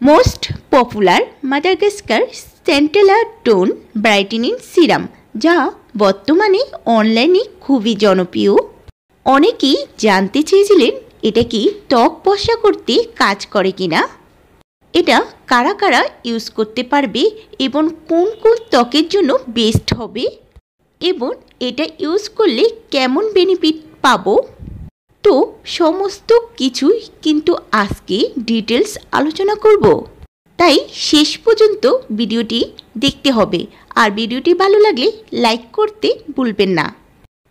Most popular Madagascar centella tone brightening serum, যা বর্তমানে অনলাইনে খুবই জনপ্রিয়। অনেকেই জানতে চেয়েছিলেন এটা কি ত্বক ফর্সা করতে কাজ করে কিনা, এটা কারা কারা ইউজ করতে পারবে এবং কোন কোন ত্বকের জন্য বেস্ট হবে, এবং এটা ইউজ করলে কেমন বেনিফিট পাবো। তো সমস্ত কিছুই কিন্তু আজকে ডিটেলস আলোচনা করব, তাই শেষ পর্যন্ত ভিডিওটি দেখতে হবে। আর ভিডিওটি ভালো লাগলে লাইক করতে ভুলবেন না।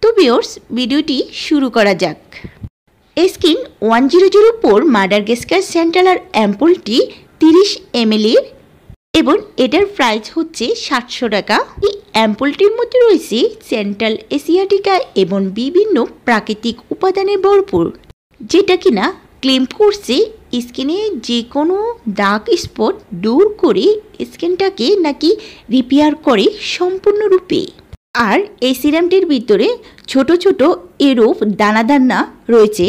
তো ভিউয়ার্স, ভিডিওটি শুরু করা যাক। স্কিন 1004 মাদাগাস্কার সেন্টেলার অ্যাম্পুলটি 30 ml এর এবং এটার প্রাইস হচ্ছে 700 টাকা। এই অ্যাম্পুলটির মধ্যে রয়েছে সেন্ট্রাল এশিয়াটিকা এবং বিভিন্ন প্রাকৃতিক উপাদানে ভরপুর, যেটা কিনা ক্লেম করছে স্কিনে যে কোনো দাগ স্পট দূর করে স্কিনটাকে নাকি রিপেয়ার করে সম্পূর্ণরূপে। আর এই সিরামটির ভিতরে ছোট ছোট এরূপ দানা দানা রয়েছে,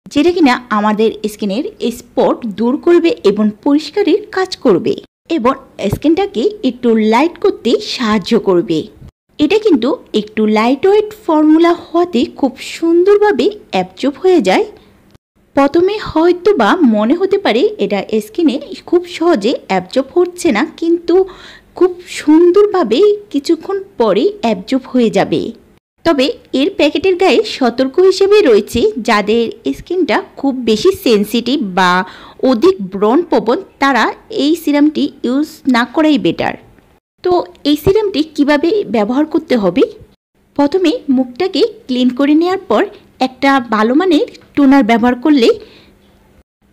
যেটা কিনা আমাদের স্কিনের স্পট দূর করবে এবং পরিষ্কারের কাজ করবে এবং স্কিনটাকে একটু লাইট করতে সাহায্য করবে। এটা কিন্তু একটু লাইট ওয়েট ফর্মুলা হওয়াতে খুব সুন্দরভাবে অ্যাবজর্ব হয়ে যায়। প্রথমে হয়তো বা মনে হতে পারে এটা স্কিনে খুব সহজে অ্যাবজর্ব হচ্ছে না, কিন্তু খুব সুন্দরভাবে কিছুক্ষণ পরে অ্যাবজর্ব হয়ে যাবে। তবে এর প্যাকেটের গায়ে সতর্ক হিসেবে রয়েছে যাদের স্কিনটা খুব বেশি সেন্সিটিভ বা অধিক ব্রণ প্রবণ, তারা এই সিরামটি ইউজ না করাই বেটার। তো এই সিরামটি কিভাবে ব্যবহার করতে হবে, প্রথমে মুখটাকে ক্লিন করে নেওয়ার পর একটা ভালো মানের টোনার ব্যবহার করলে,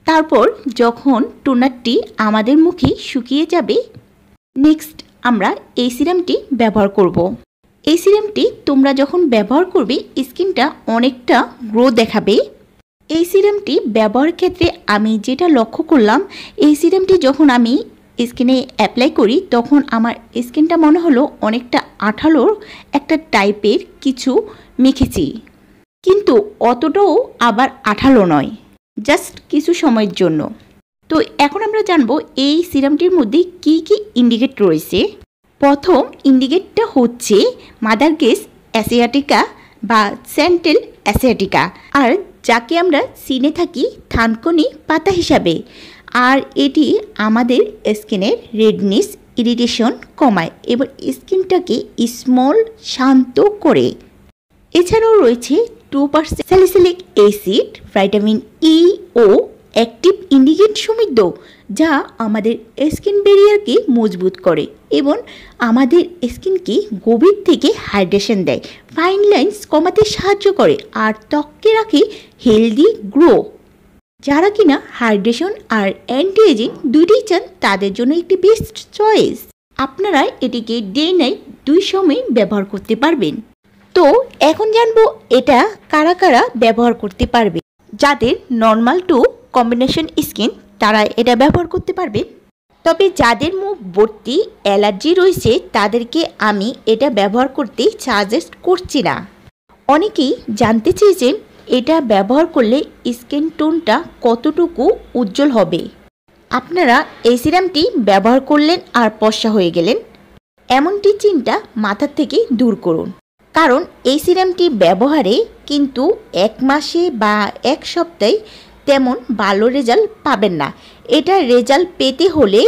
তারপর যখন টোনারটি আমাদের মুখে শুকিয়ে যাবে, নেক্সট আমরা এই সিরামটি ব্যবহার করব। এই সিরামটি তোমরা যখন ব্যবহার করবে স্কিনটা অনেকটা গ্রো দেখাবে। এই সিরামটি ব্যবহারের ক্ষেত্রে আমি যেটা লক্ষ্য করলাম, এই সিরামটি যখন আমি স্কিনে অ্যাপ্লাই করি তখন আমার স্কিনটা মনে হলো অনেকটা আঠালোর একটা টাইপের কিছু মেখেছি, কিন্তু অতটাও আবার আঠালো নয়, জাস্ট কিছু সময়ের জন্য। তো এখন আমরা জানবো এই সিরামটির মধ্যে কি কি ইন্ডিকেট রয়েছে। প্রথম ইন্ডিকেটটা হচ্ছে মাদারগেস অ্যাসিয়াটিকা বা সেন্ট্রাল অ্যাসিয়াটিকা, আর যাকে আমরা চিনে থাকি থানকুনি পাতা হিসাবে। আর এটি আমাদের স্কিনের রেডনেস ইরিটেশন কমায় এবং স্কিনটাকে স্মল শান্ত করে। এছাড়াও রয়েছে 2% স্যালিসিলিক অ্যাসিড, ভিটামিন ই ও অ্যাক্টিভ ইন্ডিকেট সমৃদ্ধ, যা আমাদের স্কিন ব্যারিয়ারকে মজবুত করে এবং আমাদের স্কিনকে গভীর থেকে হাইড্রেশন দেয়, ফাইন লাইন্স কমাতে সাহায্য করে আর ত্বককে রাখে হেলদি গ্লো। যারা কিনা হাইড্রেশন আর অ্যান্টি এজিং দুইটাই চান তাদের জন্য একটি বেস্ট চয়েস। আপনারা এটিকে ডে নাইট 2 সময় ব্যবহার করতে পারবেন। তো এখন জানবো এটা কারা কারা ব্যবহার করতে পারবে। যাদের নর্মাল টু কম্বিনেশন স্কিন তারা এটা ব্যবহার করতে পারবে, তবে যাদের মুখ ভর্তি অ্যালার্জি রয়েছে তাদেরকে আমি এটা ব্যবহার করতে সাজেস্ট করছি না। অনেকেই জানতে চেয়েছেন এটা ব্যবহার করলে স্কিন টোনটা কতটুকু উজ্জ্বল হবে। আপনারা এই সিরামটি ব্যবহার করলেন আর ফর্সা হয়ে গেলেন, এমনটি চিন্তা মাথা থেকে দূর করুন, কারণ এই সিরামটি ব্যবহারে কিন্তু 1 মাসে বা 1 সপ্তাহে তেমন ভালো রেজাল্ট পাবেন না। এটা রেজাল্ট পেতে হলে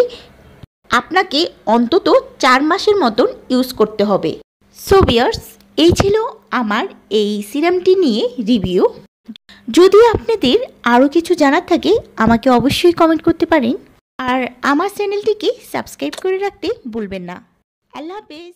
আপনাকে অন্তত 4 মাসের মতন ইউজ করতে হবে। সো ভিউয়ার্স, এই ছিল আমার এই সিরামটি নিয়ে রিভিউ। যদি আপনাদের আরও কিছু জানার থাকে আমাকে অবশ্যই কমেন্ট করতে পারেন, আর আমার চ্যানেলটিকে সাবস্ক্রাইব করে রাখতে ভুলবেন না। আল্লাহ হাফেজ।